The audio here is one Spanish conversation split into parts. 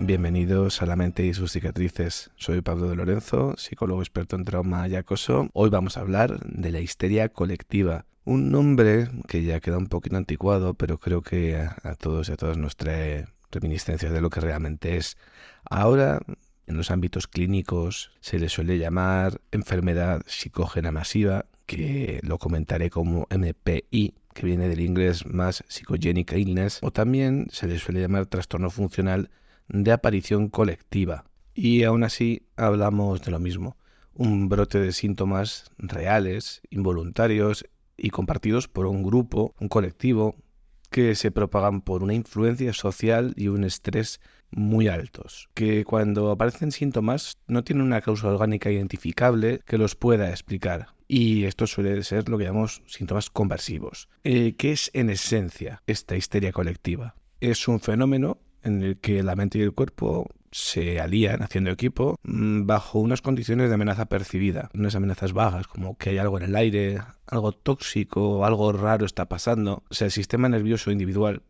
Bienvenidos a La mente y sus cicatrices. Soy Pablo de Lorenzo, psicólogo experto en trauma y acoso. Hoy vamos a hablar de la histeria colectiva. Un nombre que ya queda un poquito anticuado, pero creo que a todos y a todas nos trae reminiscencias de lo que realmente es. Ahora, en los ámbitos clínicos, se le suele llamar enfermedad psicógena masiva, que lo comentaré como MPI, que viene del inglés Mass Psychogenic Illness, o también se le suele llamar trastorno funcional de aparición colectiva. Y aún así hablamos de lo mismo, un brote de síntomas reales, involuntarios y compartidos por un grupo, un colectivo, que se propagan por una influencia social y un estrés muy altos, que cuando aparecen síntomas no tienen una causa orgánica identificable que los pueda explicar. Y esto suele ser lo que llamamos síntomas conversivos. ¿Qué es en esencia esta histeria colectiva? Es un fenómeno en el que la mente y el cuerpo se alían haciendo equipo bajo unas condiciones de amenaza percibida, unas amenazas vagas, como que hay algo en el aire, algo tóxico o algo raro está pasando. O sea, el sistema nervioso individual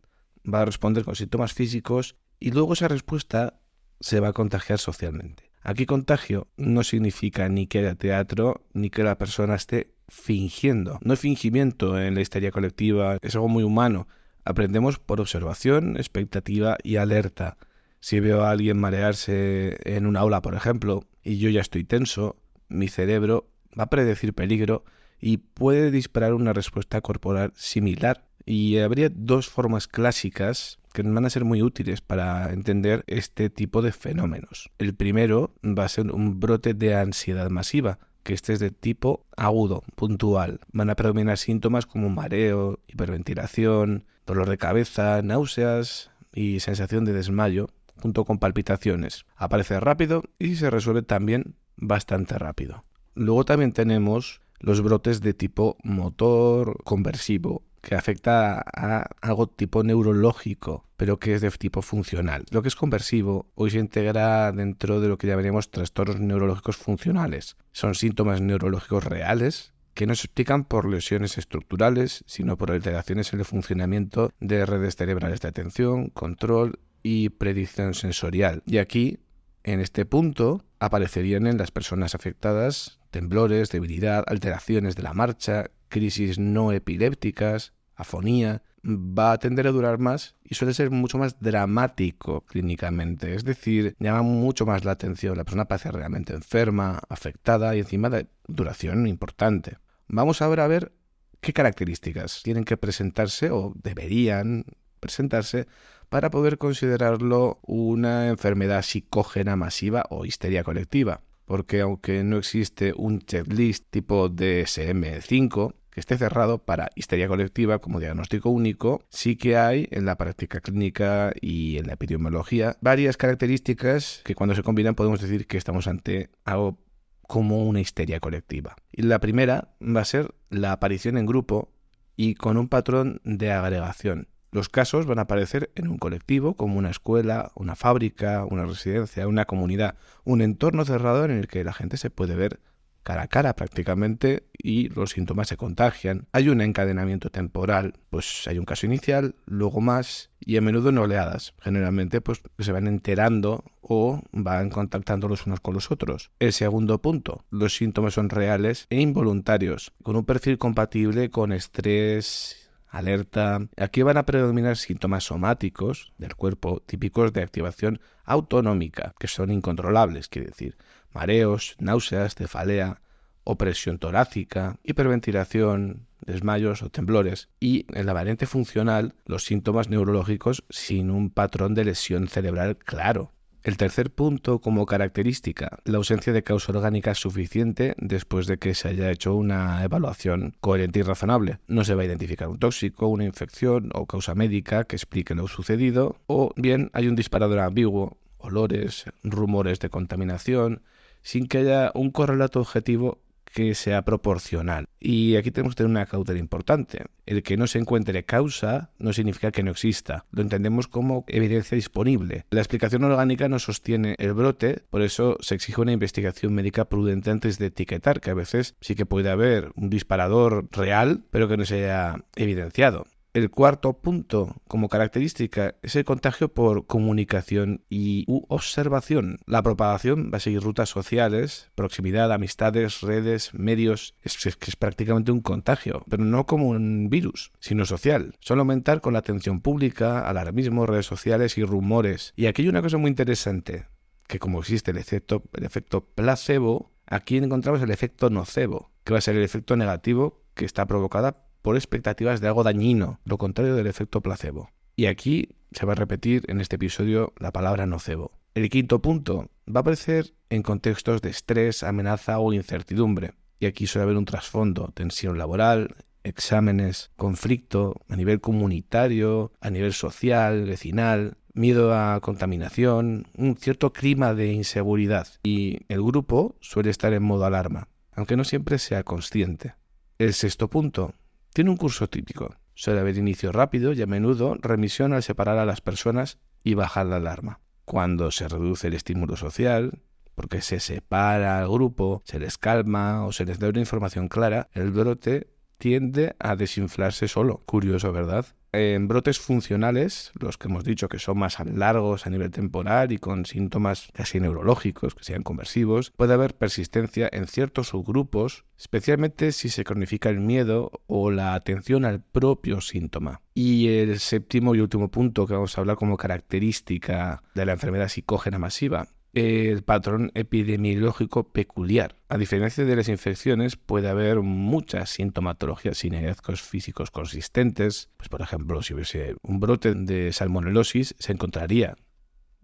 va a responder con síntomas físicos y luego esa respuesta se va a contagiar socialmente. Aquí contagio no significa ni que haya teatro ni que la persona esté fingiendo. No hay fingimiento en la histeria colectiva, es algo muy humano. Aprendemos por observación, expectativa y alerta. Si veo a alguien marearse en un aula, por ejemplo, y yo ya estoy tenso, mi cerebro va a predecir peligro y puede disparar una respuesta corporal similar. Y habría dos formas clásicas que van a ser muy útiles para entender este tipo de fenómenos. El primero va a ser un brote de ansiedad masiva, que este es de tipo agudo, puntual. Van a predominar síntomas como mareo, hiperventilación, dolor de cabeza, náuseas y sensación de desmayo, junto con palpitaciones. Aparece rápido y se resuelve también bastante rápido. Luego también tenemos los brotes de tipo motor conversivo, que afecta a algo tipo neurológico, pero que es de tipo funcional. Lo que es conversivo hoy se integra dentro de lo que llamaríamos trastornos neurológicos funcionales. Son síntomas neurológicos reales que no se explican por lesiones estructurales, sino por alteraciones en el funcionamiento de redes cerebrales de atención, control y predicción sensorial. Y aquí, en este punto, aparecerían en las personas afectadas temblores, debilidad, alteraciones de la marcha, crisis no epilépticas, afonía. Va a tender a durar más y suele ser mucho más dramático clínicamente, es decir, llama mucho más la atención, la persona parece realmente enferma, afectada y encima de duración importante. Vamos ahora a ver qué características tienen que presentarse o deberían presentarse para poder considerarlo una enfermedad psicógena masiva o histeria colectiva, porque aunque no existe un checklist tipo DSM-5 que esté cerrado para histeria colectiva como diagnóstico único, sí que hay en la práctica clínica y en la epidemiología varias características que cuando se combinan podemos decir que estamos ante algo como una histeria colectiva. Y la primera va a ser la aparición en grupo y con un patrón de agregación. Los casos van a aparecer en un colectivo, como una escuela, una fábrica, una residencia, una comunidad, un entorno cerrado en el que la gente se puede ver cara a cara prácticamente y los síntomas se contagian. Hay un encadenamiento temporal, pues hay un caso inicial, luego más y a menudo en oleadas. Generalmente pues se van enterando o van contactando los unos con los otros. El segundo punto, los síntomas son reales e involuntarios, con un perfil compatible con estrés, alerta. Aquí van a predominar síntomas somáticos del cuerpo típicos de activación autonómica, que son incontrolables, quiere decir mareos, náuseas, cefalea, opresión torácica, hiperventilación, desmayos o temblores. Y en la variante funcional, los síntomas neurológicos sin un patrón de lesión cerebral claro. El tercer punto como característica, la ausencia de causa orgánica suficiente después de que se haya hecho una evaluación coherente y razonable. No se va a identificar un tóxico, una infección o causa médica que explique lo sucedido, o bien hay un disparador ambiguo, olores, rumores de contaminación, sin que haya un correlato objetivo que sea proporcional. Y aquí tenemos que tener una cautela importante. El que no se encuentre causa no significa que no exista. Lo entendemos como evidencia disponible. La explicación orgánica no sostiene el brote, por eso se exige una investigación médica prudente antes de etiquetar, que a veces sí que puede haber un disparador real, pero que no se haya evidenciado. El cuarto punto como característica es el contagio por comunicación y observación. La propagación va a seguir rutas sociales, proximidad, amistades, redes, medios. Es prácticamente un contagio, pero no como un virus, sino social. Suele aumentar con la atención pública, alarmismo, redes sociales y rumores. Y aquí hay una cosa muy interesante, que como existe el efecto placebo, aquí encontramos el efecto nocebo, que va a ser el efecto negativo que está provocada por expectativas de algo dañino, lo contrario del efecto placebo. Y aquí se va a repetir en este episodio la palabra nocebo. El quinto punto va a aparecer en contextos de estrés, amenaza o incertidumbre. Y aquí suele haber un trasfondo, tensión laboral, exámenes, conflicto a nivel comunitario, a nivel social, vecinal, miedo a contaminación, un cierto clima de inseguridad. Y el grupo suele estar en modo alarma, aunque no siempre sea consciente. El sexto punto tiene un curso típico. Suele haber inicio rápido y a menudo remisión al separar a las personas y bajar la alarma. Cuando se reduce el estímulo social, porque se separa al grupo, se les calma o se les da una información clara, el brote tiende a desinflarse solo. Curioso, ¿verdad? En brotes funcionales, los que hemos dicho que son más largos a nivel temporal y con síntomas casi neurológicos, que sean conversivos, puede haber persistencia en ciertos subgrupos, especialmente si se cronifica el miedo o la atención al propio síntoma. Y el séptimo y último punto que vamos a hablar como característica de la enfermedad psicógena masiva, el patrón epidemiológico peculiar. A diferencia de las infecciones, puede haber muchas sintomatologías sin hallazgos físicos consistentes. Pues, por ejemplo, si hubiese un brote de salmonelosis, se encontraría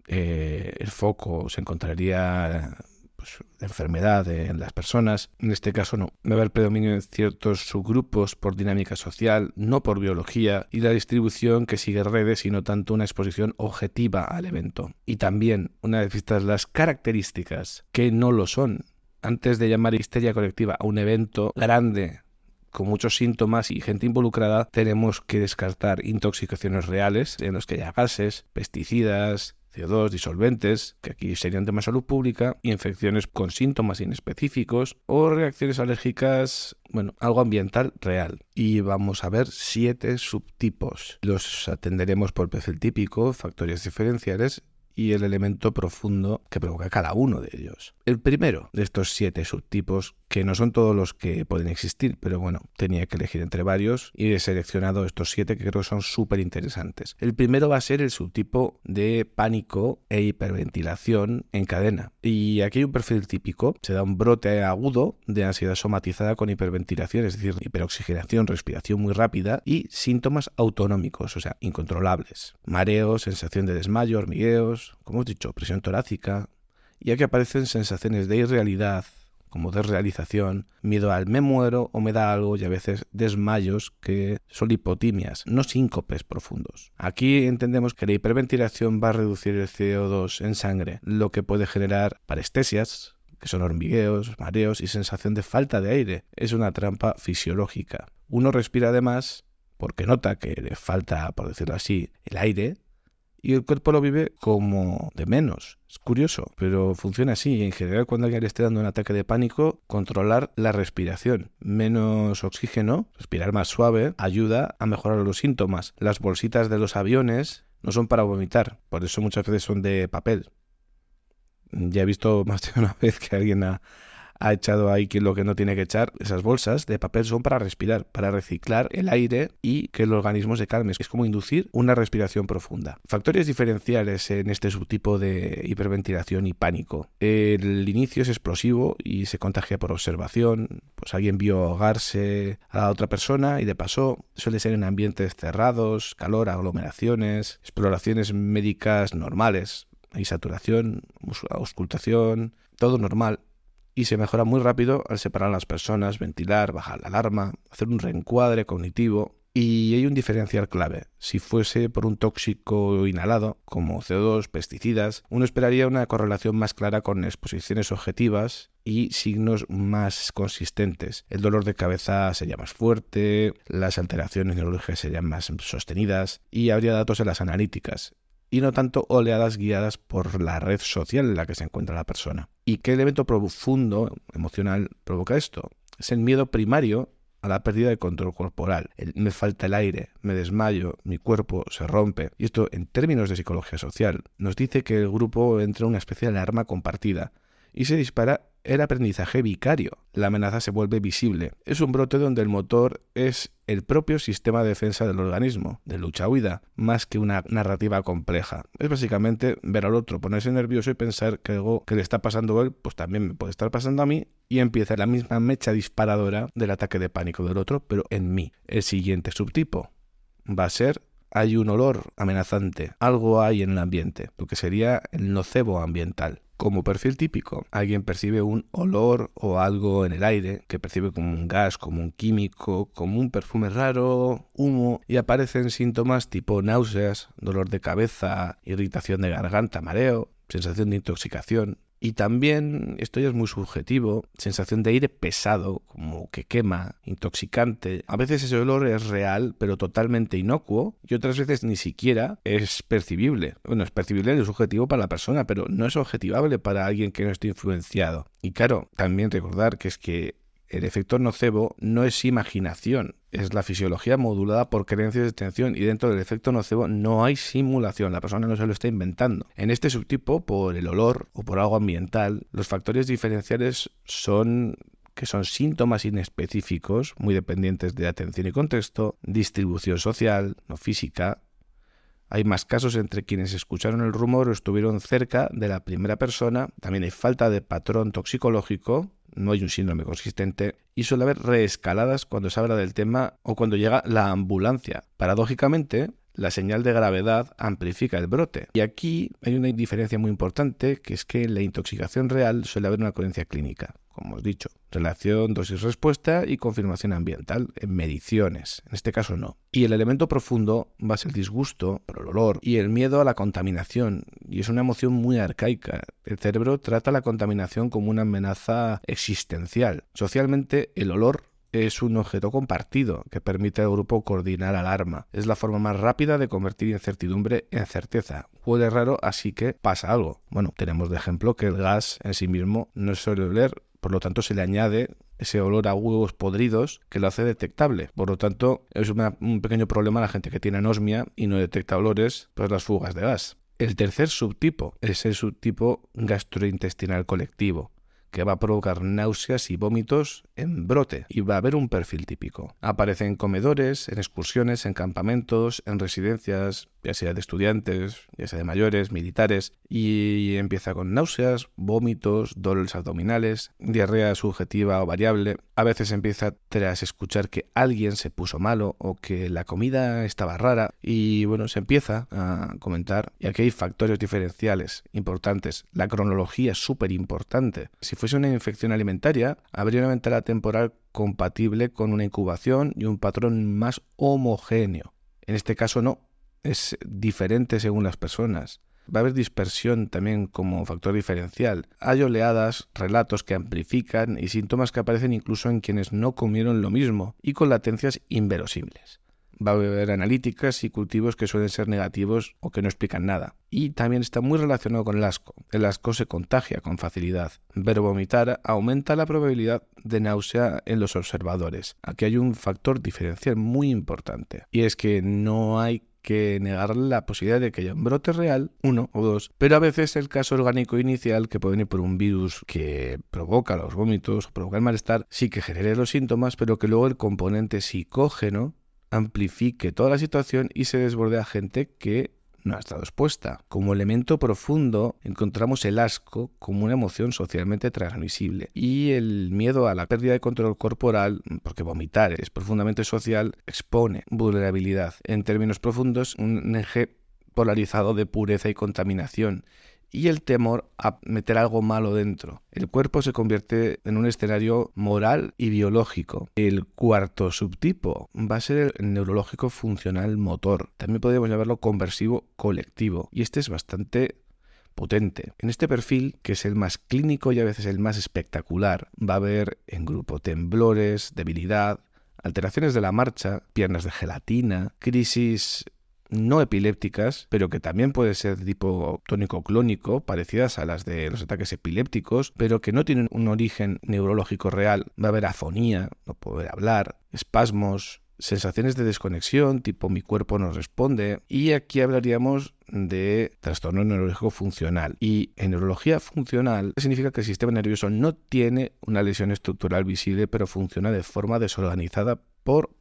el foco, se encontraría la enfermedad en las personas. En este caso no. Va a haber predominio en ciertos subgrupos por dinámica social, no por biología, y la distribución que sigue redes y no tanto una exposición objetiva al evento. Y también, una vez vistas las características que no lo son, antes de llamar histeria colectiva a un evento grande con muchos síntomas y gente involucrada, tenemos que descartar intoxicaciones reales en los que haya gases, pesticidas, CO2, disolventes, que aquí serían temas de salud pública, infecciones con síntomas inespecíficos o reacciones alérgicas, algo ambiental real. Y vamos a ver 7 subtipos. Los atenderemos por perfil típico, factores diferenciales y el elemento profundo que provoca cada uno de ellos. El primero de estos 7 subtipos, que no son todos los que pueden existir, pero tenía que elegir entre varios y he seleccionado estos 7 que creo que son súper interesantes. El primero va a ser el subtipo de pánico e hiperventilación en cadena. Y aquí hay un perfil típico, se da un brote agudo de ansiedad somatizada con hiperventilación, es decir, hiperoxigenación, respiración muy rápida y síntomas autonómicos, o sea, incontrolables. Mareo, sensación de desmayo, hormigueos, como hemos dicho, presión torácica. Y aquí aparecen sensaciones de irrealidad, como desrealización, miedo al me muero o me da algo y a veces desmayos que son hipotimias, no síncopes profundos. Aquí entendemos que la hiperventilación va a reducir el CO2 en sangre, lo que puede generar parestesias, que son hormigueos, mareos y sensación de falta de aire. Es una trampa fisiológica. Uno respira además porque nota que le falta, por decirlo así, el aire, y el cuerpo lo vive como de menos. Es curioso, pero funciona así. En general, cuando alguien le esté dando un ataque de pánico, controlar la respiración. Menos oxígeno, respirar más suave, ayuda a mejorar los síntomas. Las bolsitas de los aviones no son para vomitar, por eso muchas veces son de papel. Ya he visto más de una vez que alguien ha echado ahí lo que no tiene que echar. Esas bolsas de papel son para respirar, para reciclar el aire y que el organismo se calme. Es como inducir una respiración profunda. Factores diferenciales en este subtipo de hiperventilación y pánico. El inicio es explosivo y se contagia por observación. Pues alguien vio ahogarse a la otra persona y de paso suele ser en ambientes cerrados, calor, aglomeraciones, exploraciones médicas normales. hay saturación, auscultación, todo normal. Y se mejora muy rápido al separar a las personas, ventilar, bajar la alarma, hacer un reencuadre cognitivo. Y hay un diferencial clave. Si fuese por un tóxico inhalado, como CO2, pesticidas, uno esperaría una correlación más clara con exposiciones objetivas y signos más consistentes. El dolor de cabeza sería más fuerte, las alteraciones neurológicas serían más sostenidas y habría datos en las analíticas, y no tanto oleadas guiadas por la red social en la que se encuentra la persona. ¿Y qué elemento profundo, emocional, provoca esto? Es el miedo primario a la pérdida de control corporal. Me falta el aire, me desmayo, mi cuerpo se rompe. Y esto, en términos de psicología social, nos dice que el grupo entra en una especie de alarma compartida y se dispara el aprendizaje vicario. La amenaza se vuelve visible. Es un brote donde el motor es el propio sistema de defensa del organismo, de lucha-huida, más que una narrativa compleja. Es básicamente ver al otro, ponerse nervioso y pensar que algo que le está pasando a él, pues también me puede estar pasando a mí, y empieza la misma mecha disparadora del ataque de pánico del otro, pero en mí. El siguiente subtipo va a ser: hay un olor amenazante, algo hay en el ambiente, lo que sería el nocebo ambiental. Como perfil típico, alguien percibe un olor o algo en el aire, que percibe como un gas, como un químico, como un perfume raro, humo, y aparecen síntomas tipo náuseas, dolor de cabeza, irritación de garganta, mareo, sensación de intoxicación. Y también, esto ya es muy subjetivo, sensación de aire pesado, como que quema, intoxicante. A veces ese olor es real, pero totalmente inocuo, y otras veces ni siquiera es percibible. Bueno, es percibible y es subjetivo para la persona, pero no es objetivable para alguien que no esté influenciado. Y claro, también recordar que es que el efecto nocebo no es imaginación, es la fisiología modulada por creencias de atención, y dentro del efecto nocebo no hay simulación, la persona no se lo está inventando. En este subtipo, por el olor o por algo ambiental, los factores diferenciales son síntomas inespecíficos, muy dependientes de atención y contexto, distribución social, no física. Hay más casos entre quienes escucharon el rumor o estuvieron cerca de la primera persona. También hay falta de patrón toxicológico, no hay un síndrome consistente, y suele haber reescaladas cuando se habla del tema o cuando llega la ambulancia. Paradójicamente, la señal de gravedad amplifica el brote. Y aquí hay una diferencia muy importante, que es que en la intoxicación real suele haber una coherencia clínica. Como os he dicho, relación dosis-respuesta y confirmación ambiental en mediciones. En este caso no. Y el elemento profundo va a ser el disgusto por el olor y el miedo a la contaminación. Y es una emoción muy arcaica. El cerebro trata la contaminación como una amenaza existencial. Socialmente, el olor es un objeto compartido que permite al grupo coordinar alarma. Es la forma más rápida de convertir incertidumbre en certeza. Huele raro, así que pasa algo. Bueno, tenemos de ejemplo que el gas en sí mismo no suele oler, por lo tanto se le añade ese olor a huevos podridos que lo hace detectable. Por lo tanto, es un pequeño problema a la gente que tiene anosmia y no detecta olores, pues las fugas de gas. El tercer subtipo es el subtipo gastrointestinal colectivo, que va a provocar náuseas y vómitos en brote, y va a haber un perfil típico. Aparece en comedores, en excursiones, en campamentos, en residencias, ya sea de estudiantes, ya sea de mayores, militares, y empieza con náuseas, vómitos, dolores abdominales, diarrea subjetiva o variable. A veces empieza tras escuchar que alguien se puso malo o que la comida estaba rara, y bueno, se empieza a comentar. Y aquí hay factores diferenciales importantes. La cronología es súper importante. Si fuese una infección alimentaria, habría una ventana temporal compatible con una incubación y un patrón más homogéneo. En este caso no, es diferente según las personas. Va a haber dispersión también como factor diferencial. Hay oleadas, relatos que amplifican y síntomas que aparecen incluso en quienes no comieron lo mismo y con latencias inverosímiles. Va a haber analíticas y cultivos que suelen ser negativos o que no explican nada. Y también está muy relacionado con el asco. El asco se contagia con facilidad. Ver vomitar aumenta la probabilidad de náusea en los observadores. Aquí hay un factor diferencial muy importante. Y es que no hay que negar la posibilidad de que haya un brote real, 1 o 2, pero a veces el caso orgánico inicial, que puede venir por un virus que provoca los vómitos o provoca el malestar, sí que genere los síntomas, pero que luego el componente psicógeno amplifique toda la situación y se desborde a gente que no ha estado expuesta. Como elemento profundo encontramos el asco como una emoción socialmente transmisible y el miedo a la pérdida de control corporal, porque vomitar es profundamente social, expone vulnerabilidad. En términos profundos, un eje polarizado de pureza y contaminación. y el temor a meter algo malo dentro. El cuerpo se convierte en un escenario moral y biológico. El cuarto subtipo va a ser el neurológico funcional motor. También podríamos llamarlo conversivo colectivo. Y este es bastante potente. En este perfil, que es el más clínico y a veces el más espectacular, va a haber en grupo temblores, debilidad, alteraciones de la marcha, piernas de gelatina, crisis no epilépticas, pero que también puede ser de tipo tónico-clónico, parecidas a las de los ataques epilépticos, pero que no tienen un origen neurológico real. Va a haber afonía, no poder hablar, espasmos, sensaciones de desconexión, tipo mi cuerpo no responde, y aquí hablaríamos de trastorno neurológico funcional. Y en neurología funcional significa que el sistema nervioso no tiene una lesión estructural visible, pero funciona de forma desorganizada por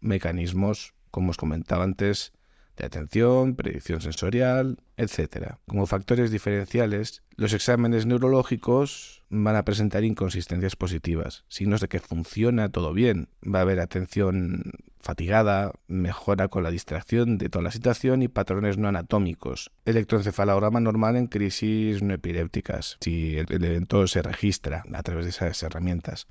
mecanismos, como os comentaba antes, de atención, predicción sensorial, etc. Como factores diferenciales, los exámenes neurológicos van a presentar inconsistencias positivas, signos de que funciona todo bien. Va a haber atención fatigada, mejora con la distracción de toda la situación y patrones no anatómicos. Electroencefalograma normal en crisis no epilépticas, si el evento se registra a través de esas herramientas.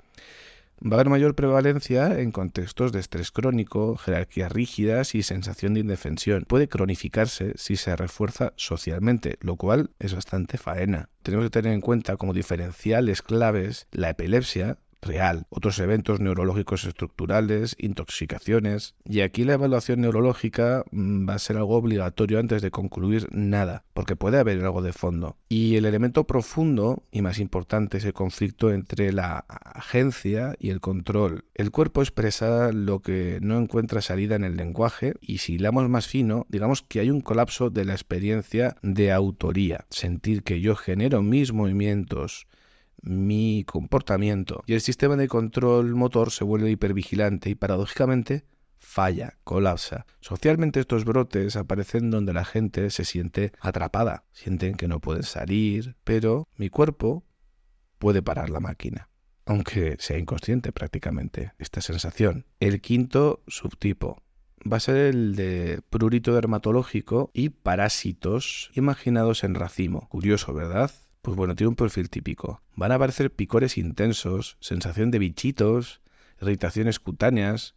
Va a haber mayor prevalencia en contextos de estrés crónico, jerarquías rígidas y sensación de indefensión. Puede cronificarse si se refuerza socialmente, lo cual es bastante faena. Tenemos que tener en cuenta como diferenciales claves la epilepsia real, otros eventos neurológicos estructurales, intoxicaciones, y aquí la evaluación neurológica va a ser algo obligatorio antes de concluir nada, porque puede haber algo de fondo. Y el elemento profundo y más importante es el conflicto entre la agencia y el control. El cuerpo expresa lo que no encuentra salida en el lenguaje, y si hilamos más fino, digamos que hay un colapso de la experiencia de autoría, sentir que yo genero mis movimientos, mi comportamiento, y el sistema de control motor se vuelve hipervigilante y paradójicamente falla, colapsa. Socialmente estos brotes aparecen donde la gente se siente atrapada, sienten que no pueden salir, pero mi cuerpo puede parar la máquina, aunque sea inconsciente prácticamente esta sensación. El quinto subtipo va a ser el de prurito dermatológico y parásitos imaginados en racimo. Curioso, ¿verdad? Pues bueno, tiene un perfil típico. Van a aparecer picores intensos, sensación de bichitos, irritaciones cutáneas,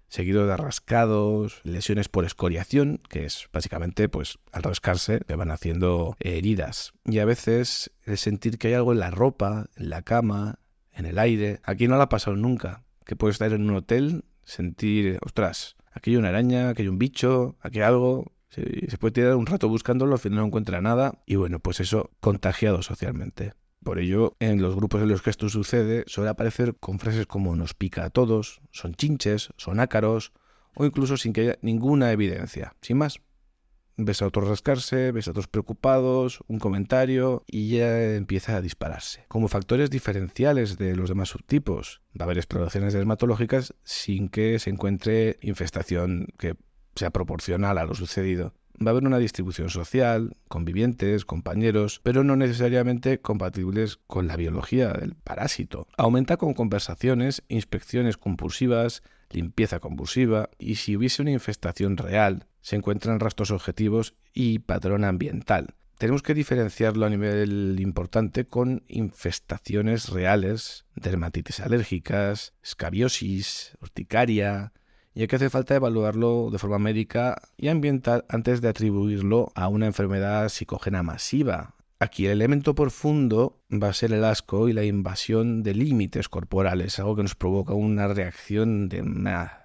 seguido de rascados, lesiones por escoriación, que es básicamente, pues al rascarse se van haciendo heridas. Y a veces el sentir que hay algo en la ropa, en la cama, en el aire. Aquí no la ha pasado nunca, que puedes estar en un hotel, sentir, ostras, aquí hay una araña, aquí hay un bicho, aquí hay algo. Se puede tirar un rato buscándolo, al final no encuentra nada y bueno, pues eso, contagiado socialmente. Por ello, en los grupos en los que esto sucede, suele aparecer con frases como nos pica a todos, son chinches, son ácaros o incluso sin que haya ninguna evidencia. Sin más, ves a otros rascarse, ves a otros preocupados, un comentario y ya empieza a dispararse. Como factores diferenciales de los demás subtipos, va a haber exploraciones dermatológicas sin que se encuentre infestación que sea proporcional a lo sucedido. Va a haber una distribución social, convivientes, compañeros, pero no necesariamente compatibles con la biología del parásito. Aumenta con conversaciones, inspecciones compulsivas, limpieza compulsiva y si hubiese una infestación real, se encuentran rastros objetivos y patrón ambiental. Tenemos que diferenciarlo a nivel importante con infestaciones reales, dermatitis alérgicas, escabiosis, urticaria, y que hace falta evaluarlo de forma médica y ambiental antes de atribuirlo a una enfermedad psicógena masiva. Aquí el elemento profundo va a ser el asco y la invasión de límites corporales, algo que nos provoca una reacción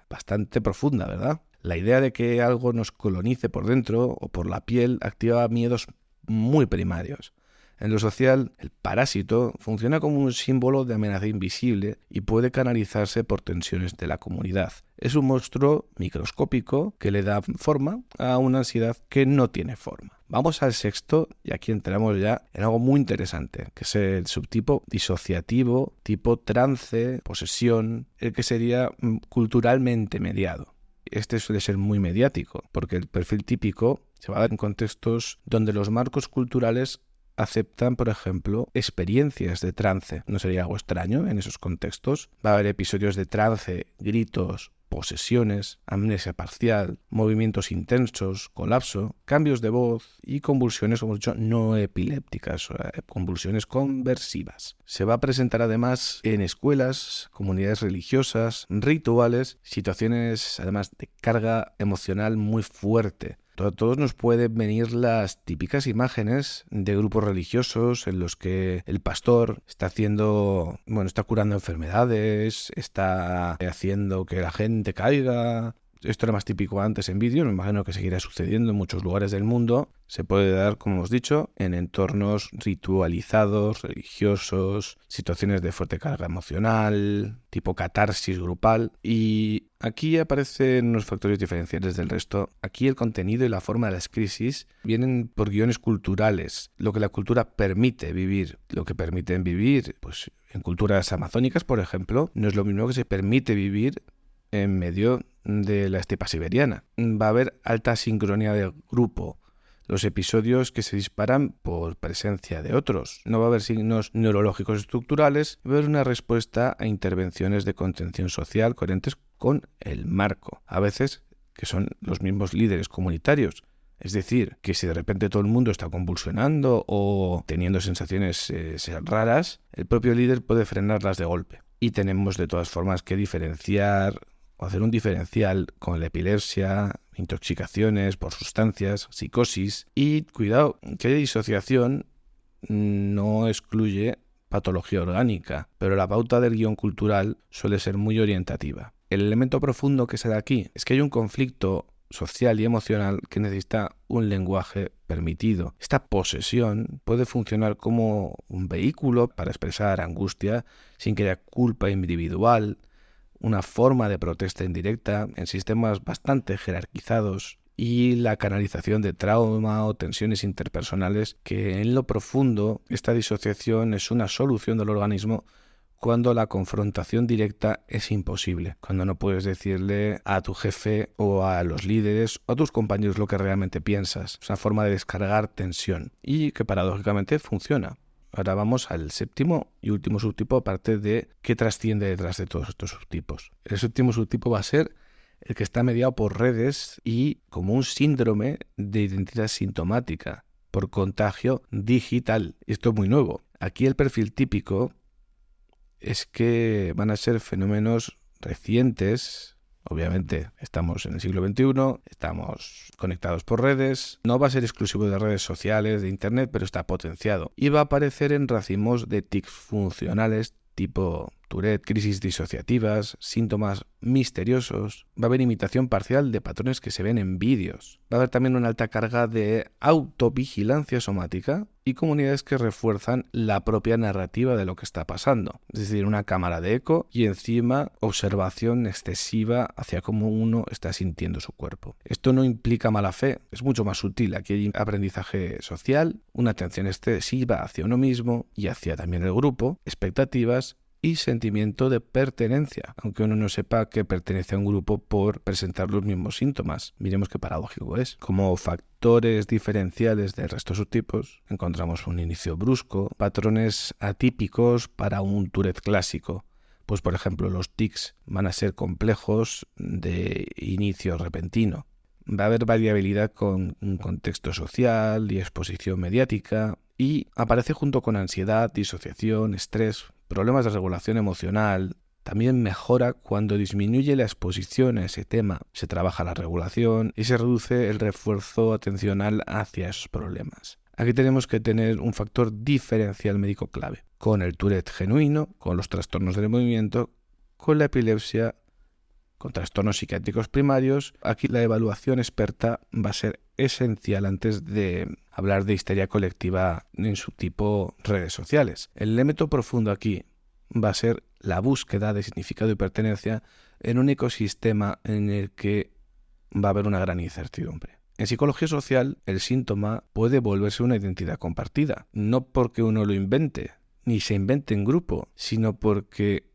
bastante profunda, ¿verdad? La idea de que algo nos colonice por dentro o por la piel activa miedos muy primarios. En lo social, el parásito funciona como un símbolo de amenaza invisible y puede canalizarse por tensiones de la comunidad. Es un monstruo microscópico que le da forma a una ansiedad que no tiene forma. Vamos al sexto y aquí entramos ya en algo muy interesante, que es el subtipo disociativo, tipo trance, posesión, el que sería culturalmente mediado. Este suele ser muy mediático, porque el perfil típico se va a dar en contextos donde los marcos culturales aceptan, por ejemplo, experiencias de trance. ¿No sería algo extraño en esos contextos? Va a haber episodios de trance, gritos, posesiones, amnesia parcial, movimientos intensos, colapso, cambios de voz y convulsiones, como he dicho, no epilépticas, convulsiones conversivas. Se va a presentar además en escuelas, comunidades religiosas, rituales, situaciones además de carga emocional muy fuerte. A todos nos pueden venir las típicas imágenes de grupos religiosos en los que el pastor está está curando enfermedades, está haciendo que la gente caiga. Esto era más típico antes en vídeo, me imagino que seguirá sucediendo en muchos lugares del mundo. Se puede dar, como hemos dicho, en entornos ritualizados, religiosos, situaciones de fuerte carga emocional, tipo catarsis grupal. Y aquí aparecen unos factores diferenciales del resto. Aquí el contenido y la forma de las crisis vienen por guiones culturales, lo que la cultura permite vivir. Lo que permiten vivir, pues en culturas amazónicas, por ejemplo, no es lo mismo que se permite vivir en medio de la estepa siberiana. Va a haber alta sincronía de grupo. Los episodios que se disparan por presencia de otros. No va a haber signos neurológicos estructurales. Va a haber una respuesta a intervenciones de contención social coherentes con el marco. A veces que son los mismos líderes comunitarios. Es decir, que si de repente todo el mundo está convulsionando o teniendo sensaciones raras, el propio líder puede frenarlas de golpe. Y tenemos de todas formas que diferenciar o hacer un diferencial con la epilepsia, intoxicaciones por sustancias, psicosis y, cuidado, que haya disociación no excluye patología orgánica, pero la pauta del guión cultural suele ser muy orientativa. El elemento profundo que se da aquí es que hay un conflicto social y emocional que necesita un lenguaje permitido. Esta posesión puede funcionar como un vehículo para expresar angustia sin que haya culpa individual, una forma de protesta indirecta en sistemas bastante jerarquizados y la canalización de trauma o tensiones interpersonales que en lo profundo esta disociación es una solución del organismo cuando la confrontación directa es imposible, cuando no puedes decirle a tu jefe o a los líderes o a tus compañeros lo que realmente piensas. Es una forma de descargar tensión y que paradójicamente funciona. Ahora vamos al séptimo y último subtipo, aparte de qué trasciende detrás de todos estos subtipos. El séptimo subtipo va a ser el que está mediado por redes y como un síndrome de identidad sintomática por contagio digital. Esto es muy nuevo. Aquí el perfil típico es que van a ser fenómenos recientes. Obviamente estamos en el siglo XXI, estamos conectados por redes, no va a ser exclusivo de redes sociales, de internet, pero está potenciado. Y va a aparecer en racimos de tics funcionales tipo Tourette, crisis disociativas, síntomas misteriosos. Va a haber imitación parcial de patrones que se ven en vídeos. Va a haber también una alta carga de autovigilancia somática y comunidades que refuerzan la propia narrativa de lo que está pasando. Es decir, una cámara de eco y encima observación excesiva hacia cómo uno está sintiendo su cuerpo. Esto no implica mala fe, es mucho más sutil. Aquí hay aprendizaje social, una atención excesiva hacia uno mismo y hacia también el grupo, expectativas y sentimiento de pertenencia, aunque uno no sepa que pertenece a un grupo por presentar los mismos síntomas. Miremos qué paradójico es. Como factores diferenciales del resto de subtipos, encontramos un inicio brusco, patrones atípicos para un Tourette clásico. Pues por ejemplo, los tics van a ser complejos de inicio repentino. Va a haber variabilidad con un contexto social y exposición mediática y aparece junto con ansiedad, disociación, estrés, problemas de regulación emocional. También mejora cuando disminuye la exposición a ese tema, se trabaja la regulación y se reduce el refuerzo atencional hacia esos problemas. Aquí tenemos que tener un factor diferencial médico clave, con el Tourette genuino, con los trastornos del movimiento, con la epilepsia, con trastornos psiquiátricos primarios. Aquí la evaluación experta va a ser esencial antes de hablar de histeria colectiva en su tipo redes sociales. El elemento profundo aquí va a ser la búsqueda de significado y pertenencia en un ecosistema en el que va a haber una gran incertidumbre. En psicología social, el síntoma puede volverse una identidad compartida, no porque uno lo invente, ni se invente en grupo, sino porque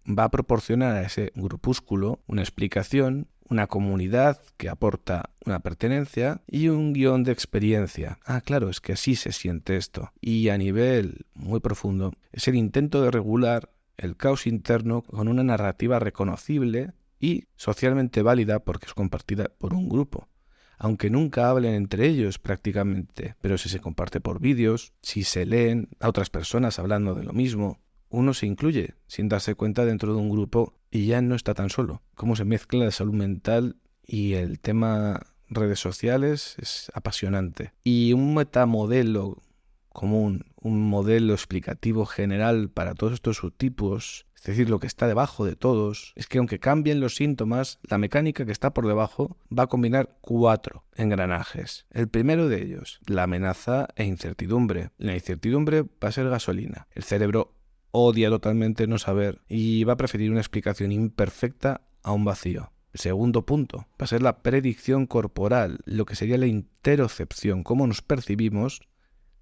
va a proporcionar a ese grupúsculo una explicación, una comunidad que aporta una pertenencia y un guión de experiencia. Ah, claro, es que así se siente esto. Y a nivel muy profundo, es el intento de regular el caos interno con una narrativa reconocible y socialmente válida porque es compartida por un grupo. Aunque nunca hablen entre ellos prácticamente, pero si se comparte por vídeos, si se leen a otras personas hablando de lo mismo, uno se incluye sin darse cuenta dentro de un grupo y ya no está tan solo. Cómo se mezcla la salud mental y el tema redes sociales es apasionante. Y un metamodelo común, un modelo explicativo general para todos estos subtipos, es decir, lo que está debajo de todos, es que aunque cambien los síntomas, la mecánica que está por debajo va a combinar 4 engranajes. El primero de ellos, la amenaza e incertidumbre. La incertidumbre va a ser gasolina. El cerebro odia totalmente no saber y va a preferir una explicación imperfecta a un vacío. El segundo punto va a ser la predicción corporal, lo que sería la interocepción, cómo nos percibimos,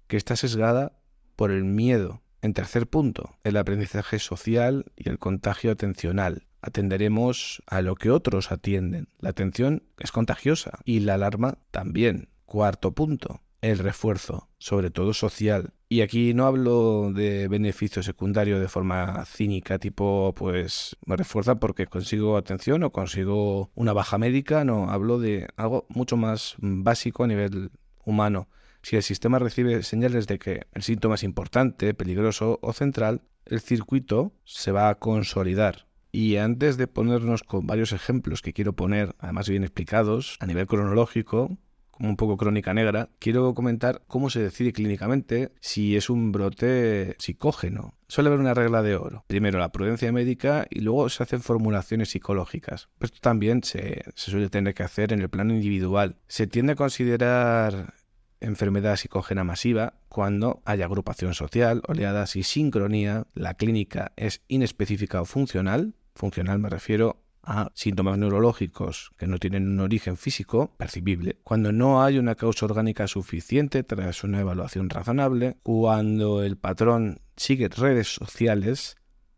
que está sesgada por el miedo. En tercer punto, el aprendizaje social y el contagio atencional. Atenderemos a lo que otros atienden. La atención es contagiosa y la alarma también. Cuarto punto, el refuerzo, sobre todo social. Y aquí no hablo de beneficio secundario de forma cínica, tipo, pues me refuerza porque consigo atención o consigo una baja médica. No, hablo de algo mucho más básico a nivel humano. Si el sistema recibe señales de que el síntoma es importante, peligroso o central, el circuito se va a consolidar. Y antes de ponernos con varios ejemplos que quiero poner, además bien explicados, a nivel cronológico, como un poco crónica negra, quiero comentar cómo se decide clínicamente si es un brote psicógeno. Suele haber una regla de oro. Primero la prudencia médica y luego se hacen formulaciones psicológicas. Esto también se suele tener que hacer en el plano individual. Se tiende a considerar enfermedad psicógena masiva cuando hay agrupación social, oleadas y sincronía, la clínica es inespecífica o funcional. Funcional me refiero a síntomas neurológicos que no tienen un origen físico percibible, cuando no hay una causa orgánica suficiente tras una evaluación razonable, cuando el patrón sigue redes sociales,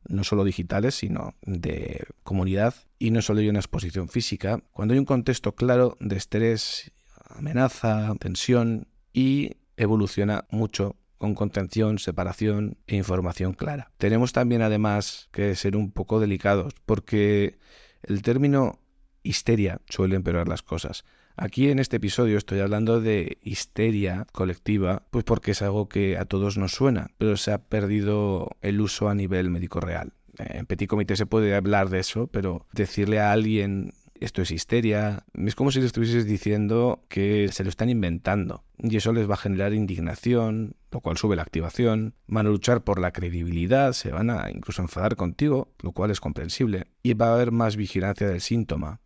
no solo digitales, sino de comunidad, y no solo hay una exposición física, cuando hay un contexto claro de estrés, amenaza, tensión, y evoluciona mucho con contención, separación e información clara. Tenemos también además que ser un poco delicados porque el término histeria suele empeorar las cosas. Aquí en este episodio estoy hablando de histeria colectiva, pues porque es algo que a todos nos suena, pero se ha perdido el uso a nivel médico real. En petit comité se puede hablar de eso, pero decirle a alguien esto es histeria, es como si le estuvieses diciendo que se lo están inventando. Y eso les va a generar indignación, lo cual sube la activación, van a luchar por la credibilidad, se van a incluso enfadar contigo, lo cual es comprensible, y va a haber más vigilancia del síntoma.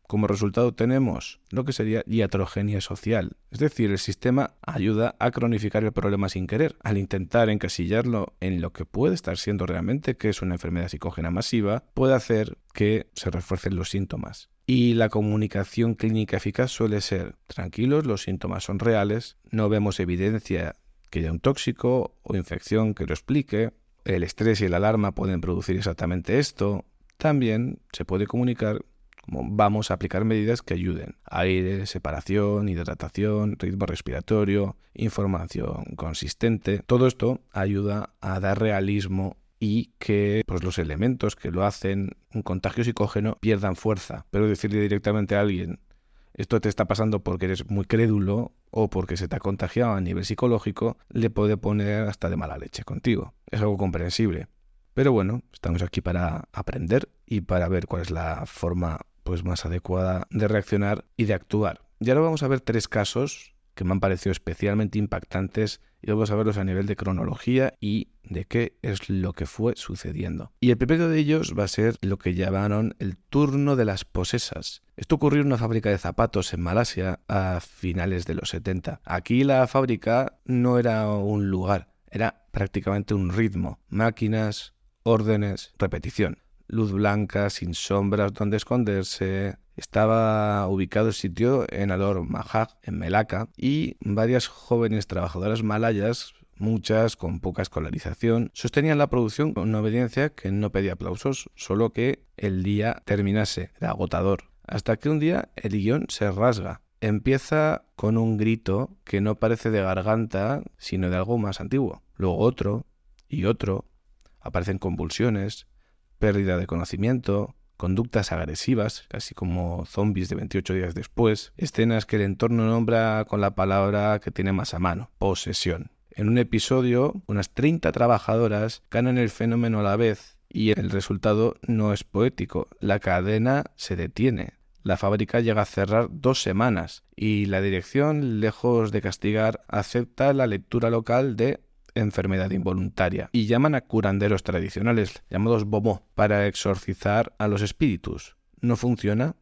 Como resultado tenemos lo que sería iatrogenia social, es decir, el sistema ayuda a cronificar el problema sin querer, al intentar encasillarlo en lo que puede estar siendo realmente, que es una enfermedad psicógena masiva, puede hacer que se refuercen los síntomas. Y la comunicación clínica eficaz suele ser: tranquilos, los síntomas son reales, no vemos evidencia que haya un tóxico o infección que lo explique, el estrés y la alarma pueden producir exactamente esto. También se puede comunicar como vamos a aplicar medidas que ayuden: aire, separación, hidratación, ritmo respiratorio, información consistente. Todo esto ayuda a dar realismo y que pues, los elementos que lo hacen un contagio psicógeno pierdan fuerza. Pero decirle directamente a alguien esto te está pasando porque eres muy crédulo o porque se te ha contagiado a nivel psicológico, le puede poner hasta de mala leche contigo. Es algo comprensible. Pero bueno, estamos aquí para aprender y para ver cuál es la forma pues más adecuada de reaccionar y de actuar. Y ahora vamos a ver 3 casos que me han parecido especialmente impactantes y vamos a verlos a nivel de cronología y de qué es lo que fue sucediendo. Y el primero de ellos va a ser lo que llamaron el turno de las posesas. Esto ocurrió en una fábrica de zapatos en Malasia a finales de los 70. Aquí la fábrica no era un lugar, era prácticamente un ritmo. Máquinas, órdenes, repetición. Luz blanca, sin sombras donde esconderse. Estaba ubicado el sitio en Alor Mahaj, en Melaka, y varias jóvenes trabajadoras malayas, muchas con poca escolarización, sostenían la producción con una obediencia que no pedía aplausos, solo que el día terminase. Era agotador. Hasta que un día el guión se rasga. Empieza con un grito que no parece de garganta, sino de algo más antiguo. Luego otro y otro. Aparecen convulsiones, pérdida de conocimiento, conductas agresivas, casi como zombies de 28 días después, escenas que el entorno nombra con la palabra que tiene más a mano, posesión. En un episodio, unas 30 trabajadoras ganan el fenómeno a la vez y el resultado no es poético. La cadena se detiene. La fábrica llega a cerrar 2 semanas y la dirección, lejos de castigar, acepta la lectura local de enfermedad involuntaria y llaman a curanderos tradicionales, llamados bomo, para exorcizar a los espíritus. No funciona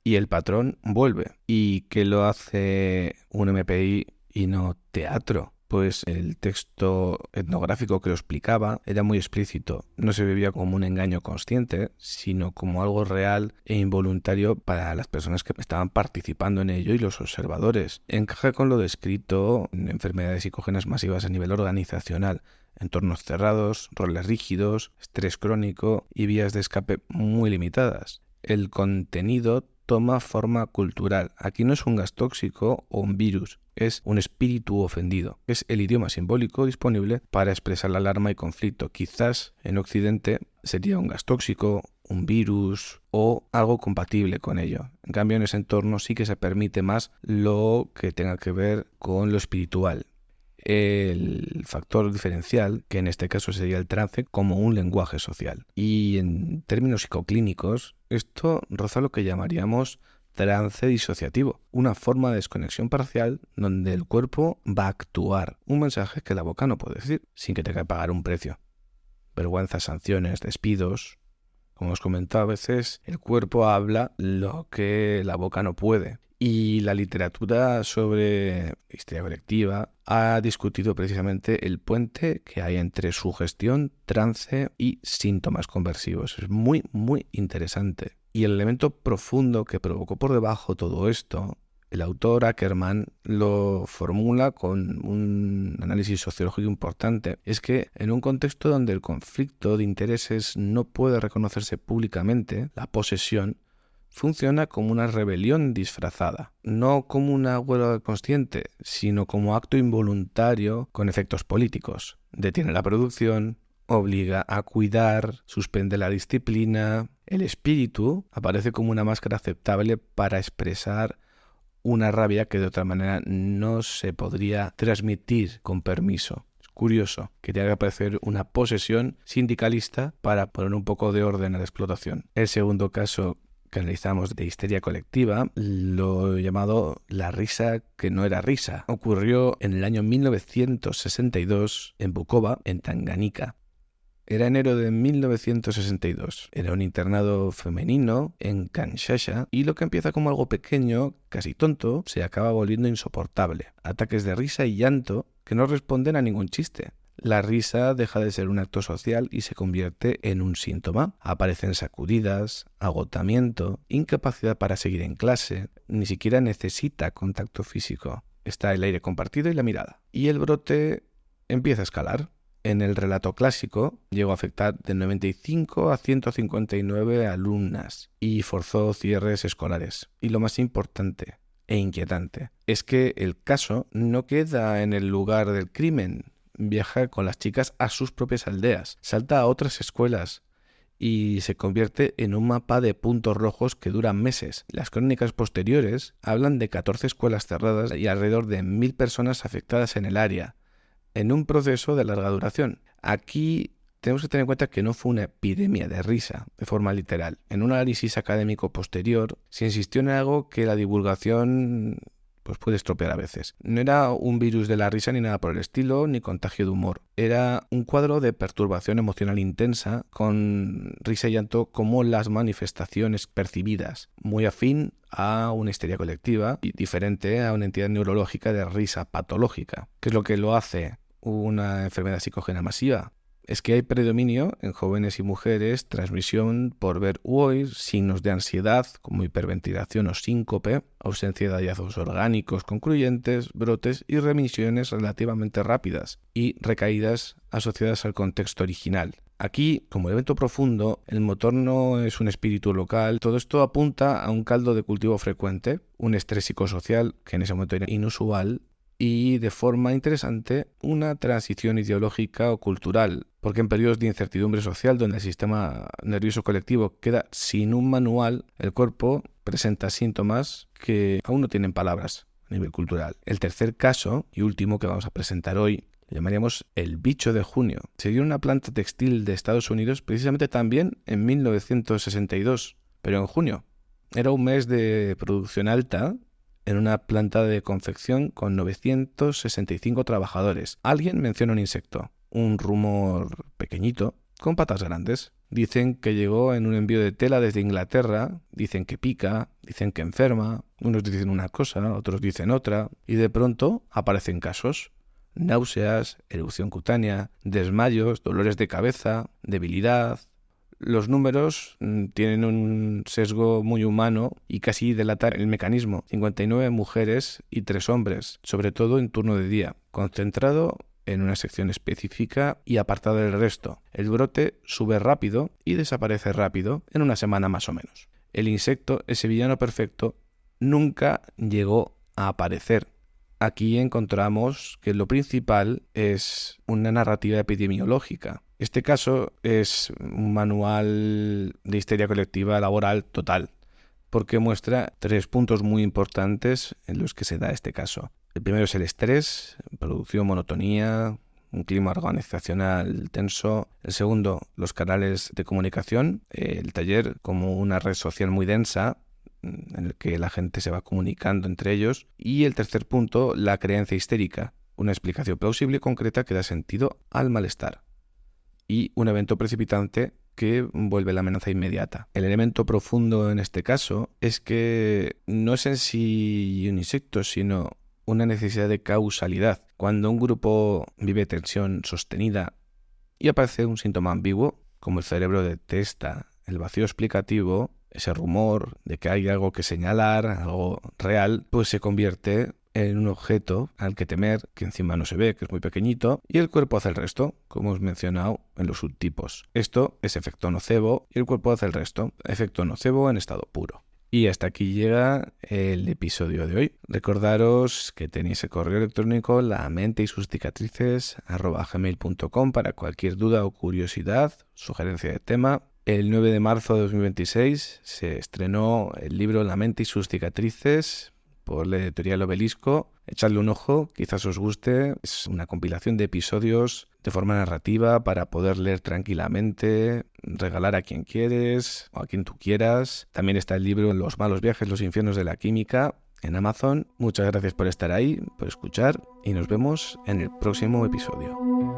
y el patrón vuelve. ¿Y qué lo hace un MPI y no teatro? Pues el texto etnográfico que lo explicaba era muy explícito. No se vivía como un engaño consciente, sino como algo real e involuntario para las personas que estaban participando en ello y los observadores. Encaja con lo descrito en enfermedades psicógenas masivas a nivel organizacional, entornos cerrados, roles rígidos, estrés crónico y vías de escape muy limitadas. El contenido toma forma cultural. Aquí no es un gas tóxico o un virus, es un espíritu ofendido. Es el idioma simbólico disponible para expresar la alarma y conflicto. Quizás en Occidente sería un gas tóxico, un virus o algo compatible con ello. En cambio, en ese entorno sí que se permite más lo que tenga que ver con lo espiritual. El factor diferencial, que en este caso sería el trance, como un lenguaje social. Y en términos psicoclínicos, esto roza lo que llamaríamos trance disociativo, una forma de desconexión parcial donde el cuerpo va a actuar un mensaje que la boca no puede decir, sin que tenga que pagar un precio. Vergüenzas, sanciones, despidos. Como os comentaba, a veces el cuerpo habla lo que la boca no puede. Y la literatura sobre histeria colectiva ha discutido precisamente el puente que hay entre sugestión, trance y síntomas conversivos. Es muy, muy interesante. Y el elemento profundo que provocó por debajo todo esto, el autor Ackerman lo formula con un análisis sociológico importante. Es que en un contexto donde el conflicto de intereses no puede reconocerse públicamente, la posesión funciona como una rebelión disfrazada, no como una huelga consciente, sino como acto involuntario con efectos políticos. Detiene la producción, obliga a cuidar, suspende la disciplina. El espíritu aparece como una máscara aceptable para expresar una rabia que de otra manera no se podría transmitir con permiso. Es curioso que tenga que aparecer una posesión sindicalista para poner un poco de orden a la explotación. El segundo caso que analizamos de histeria colectiva, lo he llamado la risa que no era risa. Ocurrió en el año 1962 en Bukova, en Tanganica. Era enero de 1962. Era un internado femenino en Kanshasa y lo que empieza como algo pequeño, casi tonto, se acaba volviendo insoportable. Ataques de risa y llanto que no responden a ningún chiste. La risa deja de ser un acto social y se convierte en un síntoma. Aparecen sacudidas, agotamiento, incapacidad para seguir en clase, ni siquiera necesita contacto físico. Está el aire compartido y la mirada. Y el brote empieza a escalar. En el relato clásico llegó a afectar de 95 a 159 alumnas y forzó cierres escolares. Y lo más importante e inquietante es que el caso no queda en el lugar del crimen. Viaja con las chicas a sus propias aldeas, salta a otras escuelas y se convierte en un mapa de puntos rojos que duran meses. Las crónicas posteriores hablan de 14 escuelas cerradas y alrededor de 1000 personas afectadas en el área, en un proceso de larga duración. Aquí tenemos que tener en cuenta que no fue una epidemia de risa, de forma literal. En un análisis académico posterior se insistió en algo que la divulgación pues puede estropear a veces. No era un virus de la risa ni nada por el estilo, ni contagio de humor. Era un cuadro de perturbación emocional intensa, con risa y llanto como las manifestaciones percibidas, muy afín a una histeria colectiva y diferente a una entidad neurológica de risa patológica. ¿Qué es lo que lo hace una enfermedad psicógena masiva? Es que hay predominio en jóvenes y mujeres, transmisión por ver u oír, signos de ansiedad como hiperventilación o síncope, ausencia de hallazgos orgánicos concluyentes, brotes y remisiones relativamente rápidas y recaídas asociadas al contexto original. Aquí, como evento profundo, el motor no es un espíritu local. Todo esto apunta a un caldo de cultivo frecuente, un estrés psicosocial que en ese momento era inusual y, de forma interesante, una transición ideológica o cultural, porque en periodos de incertidumbre social donde el sistema nervioso colectivo queda sin un manual, el cuerpo presenta síntomas que aún no tienen palabras a nivel cultural. El tercer caso y último que vamos a presentar hoy lo llamaríamos el bicho de junio. Se dio en una planta textil de Estados Unidos precisamente también en 1962, pero en junio. Era un mes de producción alta en una planta de confección con 965 trabajadores. Alguien menciona un insecto, un rumor pequeñito, con patas grandes. Dicen que llegó en un envío de tela desde Inglaterra, dicen que pica, dicen que enferma, unos dicen una cosa, otros dicen otra, y de pronto aparecen casos. Náuseas, erupción cutánea, desmayos, dolores de cabeza, debilidad. Los números tienen un sesgo muy humano y casi delatan el mecanismo. 59 mujeres y 3 hombres, sobre todo en turno de día, concentrado en una sección específica y apartado del resto. El brote sube rápido y desaparece rápido en una semana más o menos. El insecto, ese villano perfecto, nunca llegó a aparecer. Aquí encontramos que lo principal es una narrativa epidemiológica. Este caso es un manual de histeria colectiva laboral total, porque muestra 3 puntos muy importantes en los que se da este caso. El primero es el estrés, producción, monotonía, un clima organizacional tenso. El segundo, los canales de comunicación, el taller como una red social muy densa, en el que la gente se va comunicando entre ellos. Y el tercer punto, la creencia histérica, una explicación plausible y concreta que da sentido al malestar. Y un evento precipitante que vuelve la amenaza inmediata. El elemento profundo en este caso es que no es en sí un insecto, sino una necesidad de causalidad. Cuando un grupo vive tensión sostenida y aparece un síntoma ambiguo, como el cerebro detecta el vacío explicativo, ese rumor de que hay algo que señalar, algo real, pues se convierte en un objeto al que temer, que encima no se ve, que es muy pequeñito, y el cuerpo hace el resto, como hemos mencionado en los subtipos. Esto es efecto nocebo y el cuerpo hace el resto, efecto nocebo en estado puro. Y hasta aquí llega el episodio de hoy. Recordaros que tenéis el correo electrónico lamenteisusticatrices@gmail.com para cualquier duda o curiosidad, sugerencia de tema. El 9 de marzo de 2026 se estrenó el libro La mente y sus cicatrices por la editorial Obelisco. Echadle un ojo, quizás os guste. Es una compilación de episodios de forma narrativa para poder leer tranquilamente, regalar a quien quieres o a quien tú quieras. También está el libro Los malos viajes, los infiernos de la química en Amazon. Muchas gracias por estar ahí, por escuchar y nos vemos en el próximo episodio.